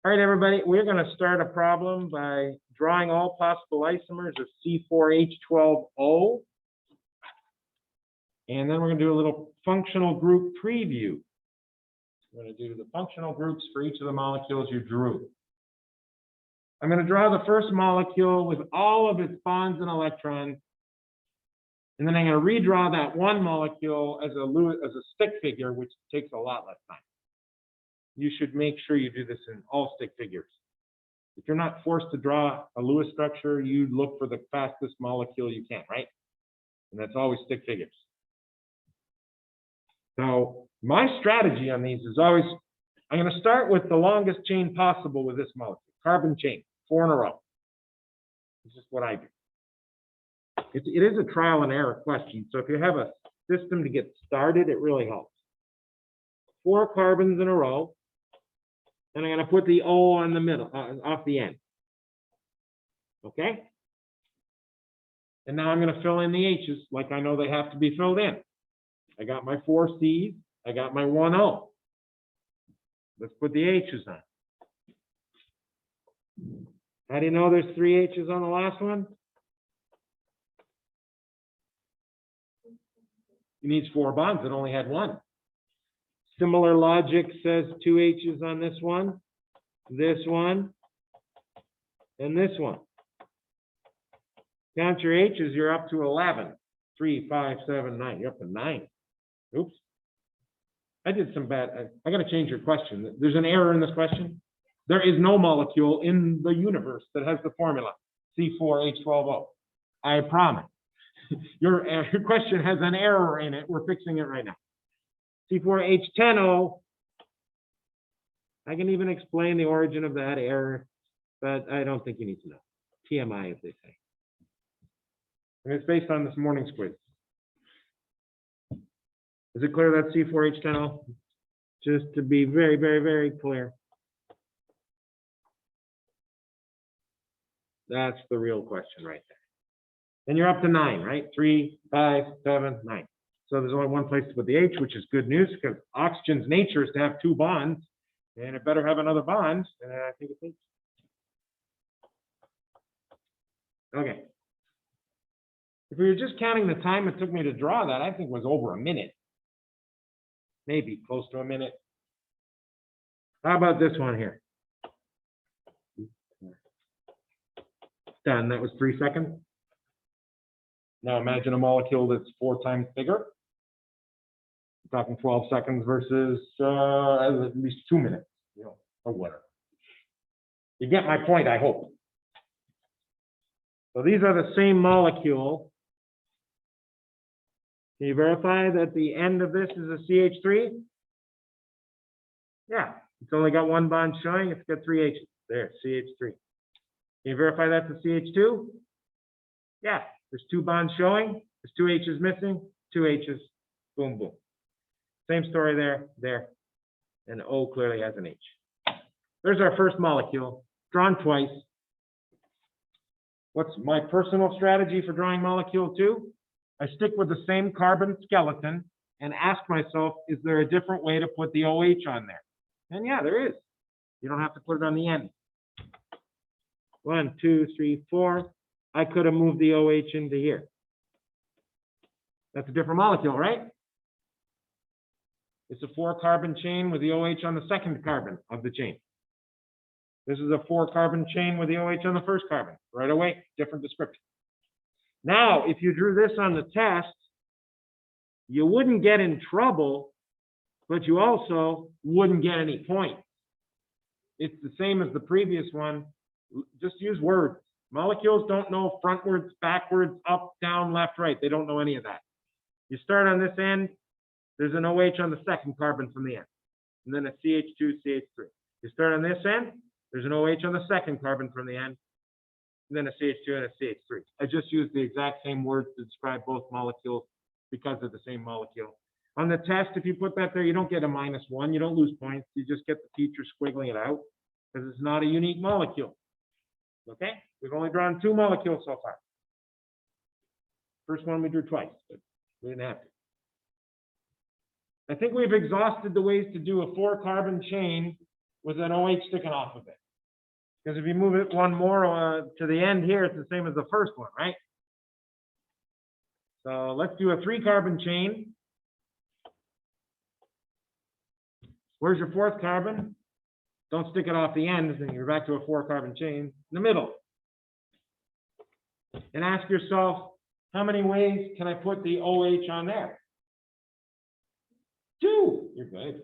All right, everybody, we're going to start a problem by drawing all possible isomers of C4H10O. And then we're going to do a little functional group preview. We're going to do the functional groups for each of the molecules you drew. I'm going to draw the first molecule with all of its bonds and electrons. And then I'm going to redraw that one molecule as a stick figure, which takes a lot less time. You should make sure you do this in all stick figures. If you're not forced to draw a Lewis structure, you look for the fastest molecule you can, right? And that's always stick figures. So my strategy on these is always, I'm going to start with the longest chain possible with this molecule, carbon chain, 4 in a row. This is what I do. It is a trial and error question. So if you have a system to get started, it really helps. 4 carbons in a row. And I'm going to put the O on the middle, off the end. Okay? And now I'm going to fill in the H's like I know they have to be filled in. I got my 4 C's. I got my 1 O. Let's put the H's on. How do you know there's 3 H's on the last one? It needs 4 bonds. It only had 1. Similar logic says 2 H's on this one, and this one. Count your H's, you're up to 11. 3, 5, 7, 9. You're up to 9. Oops. I did some bad. I got to change your question. There's an error in this question. There is no molecule in the universe that has the formula C4H10O. I promise. Your question has an error in it. We're fixing it right now. C4H10O. I can even explain the origin of that error, but I don't think you need to know. TMI, as they say. And it's based on this morning's quiz. Is it clear that's C4H10O? Just to be very, very, very clear. That's the real question right there. And you're up to 9, right? 3, 5, 7, 9. So there's only one place to put the H, which is good news because oxygen's nature is to have 2 bonds, and it better have another bond. And I think it's H. Okay. If we were just counting the time it took me to draw that, I think it was over a minute. Maybe close to a minute. How about this one here? Done. That was 3 seconds. Now imagine a molecule that's 4 times bigger. We're talking 12 seconds versus at least 2 minutes, or whatever. You get my point, I hope. So these are the same molecule. Can you verify that the end of this is a CH3? Yeah, it's only got 1 bond showing. It's got 3 H's. There, CH3. Can you verify that's a CH2? Yeah, there's 2 bonds showing. There's 2 H's missing. 2 H's. Boom, boom. Same story there. And O clearly has an H. There's our first molecule, drawn twice. What's my personal strategy for drawing molecule 2? I stick with the same carbon skeleton and ask myself, is there a different way to put the OH on there? And yeah, there is. You don't have to put it on the end. 1, 2, 3, 4. I could have moved the OH into here. That's a different molecule, right? It's a 4-carbon chain with the OH on the second carbon of the chain. This is a 4-carbon chain with the OH on the first carbon. Right away, different description. Now, if you drew this on the test, you wouldn't get in trouble, but you also wouldn't get any points. It's the same as the previous one. Just use words. Molecules don't know frontwards, backwards, up, down, left, right. They don't know any of that. You start on this end, there's an OH on the second carbon from the end, and then a CH2, CH3. You start on this end, there's an OH on the second carbon from the end, and then a CH2 and a CH3. I just used the exact same words to describe both molecules because of the same molecule. On the test, if you put that there, you don't get a -1. You don't lose points. You just get the teacher squiggling it out because it's not a unique molecule. Okay? We've only drawn 2 molecules so far. First one we drew twice, but we didn't have to. I think we've exhausted the ways to do a 4-carbon chain with an OH sticking off of it. Because if you move it one more to the end here, it's the same as the first one, right? So let's do a 3-carbon chain. Where's your 4th carbon? Don't stick it off the end, then you're back to a 4-carbon chain in the middle. And ask yourself, how many ways can I put the OH on there? 2. You're good.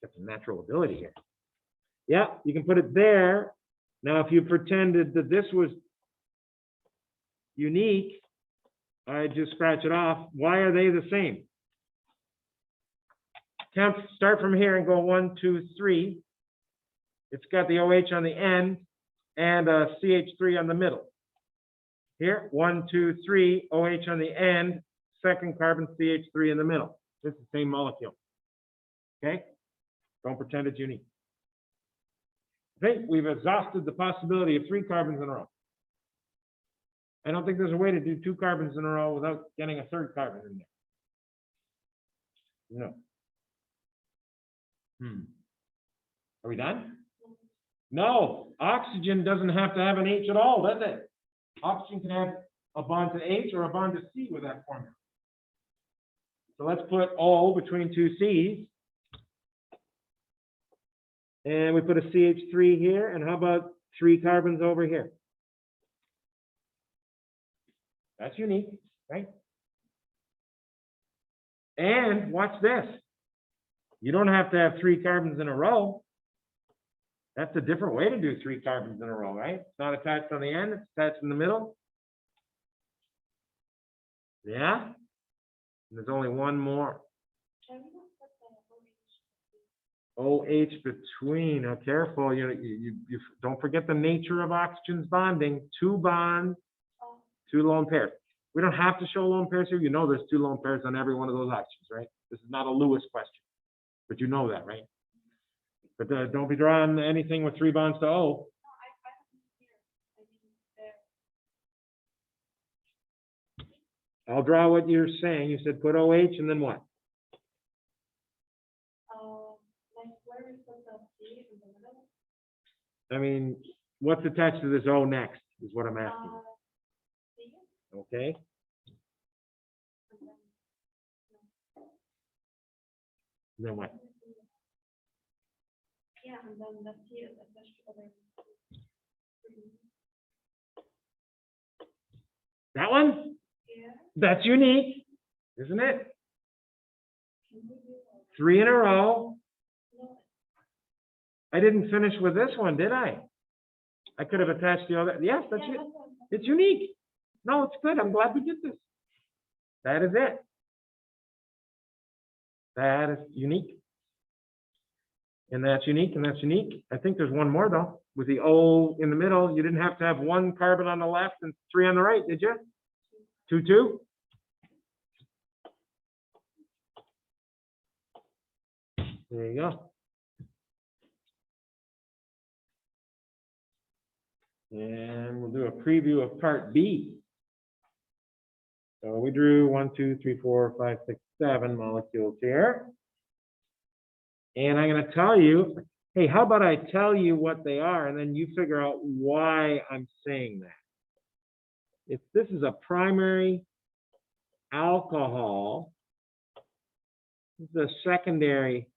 Got some natural ability here. Yeah, you can put it there. Now, if you pretended that this was unique, I'd just scratch it off. Why are they the same? Count, start from here and go 1, 2, 3. It's got the OH on the end and a CH3 on the middle. Here, 1, 2, 3, OH on the end, 2nd carbon, CH3 in the middle. It's the same molecule. Okay? Don't pretend it's unique. Okay, we've exhausted the possibility of 3 carbons in a row. I don't think there's a way to do 2 carbons in a row without getting a 3rd carbon in there. No. Are we done? No, oxygen doesn't have to have an H at all, does it? Oxygen can have a bond to H or a bond to C with that formula. So let's put O between 2 C's. And we put a CH3 here, and how about 3 carbons over here? That's unique, right? And watch this. You don't have to have 3 carbons in a row. That's a different way to do 3 carbons in a row, right? It's not attached on the end, it's attached in the middle. Yeah? And there's only one more. OH between. Now, careful. You don't forget the nature of oxygen's bonding. 2 bonds, 2 lone pairs. We don't have to show lone pairs here. You know there's 2 lone pairs on every one of those oxygens, right? This is not a Lewis question, but you know that, right? But don't be drawing anything with 3 bonds to O. I'll draw what you're saying. You said put OH and then what? I mean, what's attached to this O next is what I'm asking. Okay. And then what? Yeah, and then the C is attached to other. That one? Yeah. That's unique, isn't it? 3 in a row. I didn't finish with this one, did I? I could have attached the other. Yes, that's it. It's unique. No, it's good. I'm glad we did this. That is it. That is unique. And that's unique, and that's unique. I think there's one more, though. With the O in the middle, you didn't have to have 1 carbon on the left and 3 on the right, did you? 2, 2? There you go. And we'll do a preview of part B. So we drew 1, 2, 3, 4, 5, 6, 7 molecules here. And I'm going to tell you, hey, how about I tell you what they are, and then you figure out why I'm saying that. If this is a primary alcohol, this is a secondary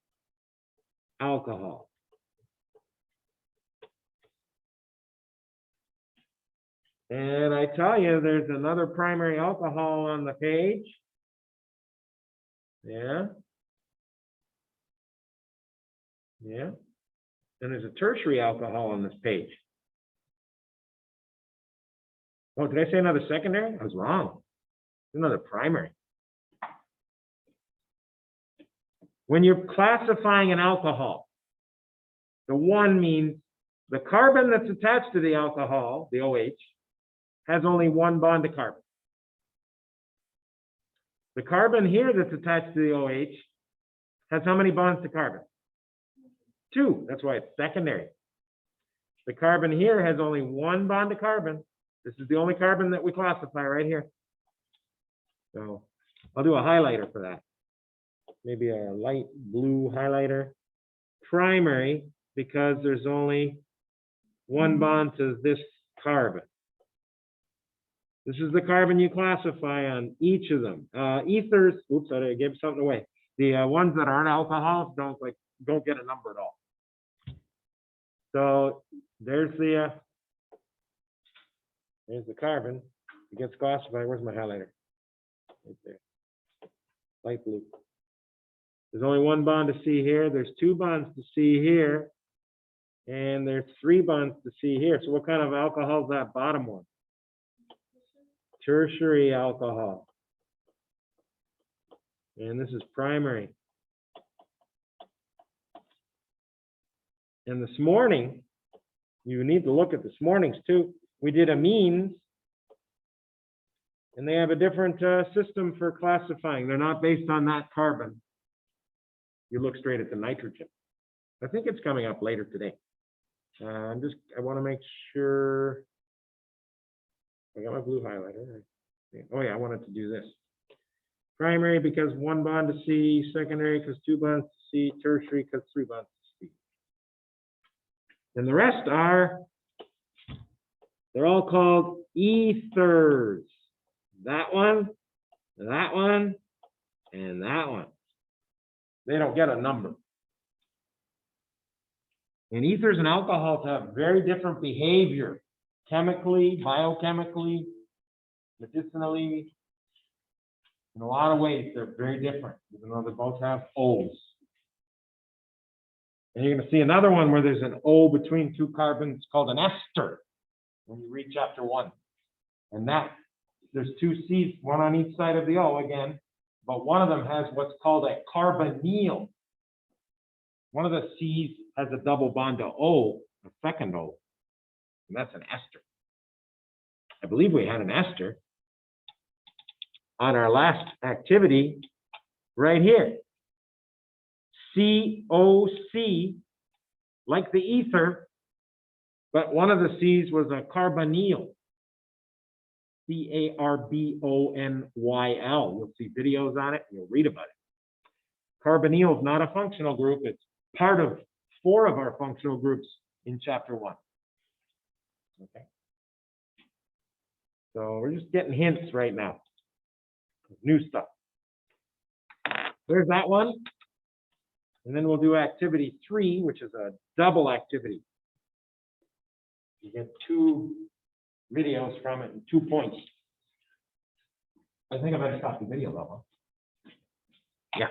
alcohol. And I tell you, there's another primary alcohol on the page. Yeah. Yeah. And there's a tertiary alcohol on this page. Oh, did I say another secondary? I was wrong. Another primary. When you're classifying an alcohol, the 1 means the carbon that's attached to the alcohol, the OH, has only 1 bond to carbon. The carbon here that's attached to the OH has how many bonds to carbon? 2. That's why it's secondary. The carbon here has only 1 bond to carbon. This is the only carbon that we classify right here. So I'll do a highlighter for that. Maybe a light blue highlighter. Primary because there's only one bond to this carbon. This is the carbon you classify on each of them. Ethers, oops, I gave something away. The ones that aren't alcohols don't get a number at all. So there's the carbon. It gets classified. Where's my highlighter? Right there. Light blue. There's only one bond to C here. There's two bonds to C here. And there's three bonds to C here. So what kind of alcohol is that bottom one? Tertiary alcohol. And this is primary. And this morning, you need to look at this morning's too. We did amines. And they have a different system for classifying. They're not based on that carbon. You look straight at the nitrogen. I think it's coming up later today. I want to make sure. I got my blue highlighter. Oh yeah, I wanted to do this. Primary because one bond to C, secondary because two bonds to C, tertiary because three bonds to C. And the rest they're all called ethers. That one, and that one. They don't get a number. And ethers and alcohols have very different behavior, chemically, biochemically, medicinally. In a lot of ways, they're very different, even though they both have O's. And you're going to see another one where there's an O between two carbons called an ester when you read chapter 1. And there's two C's, one on each side of the O again, but one of them has what's called a carbonyl. One of the C's has a double bond to O, a second O, and that's an ester. I believe we had an ester on our last activity right here. COC, like the ether, but one of the C's was a carbonyl. CARBONYL. You'll see videos on it, and you'll read about it. Carbonyl is not a functional group. It's part of 4 of our functional groups in chapter 1. Okay. So we're just getting hints right now. New stuff. There's that one. And then we'll do activity 3, which is a double activity. You get 2 videos from it and 2 points. I think I better stop the video though. Yeah.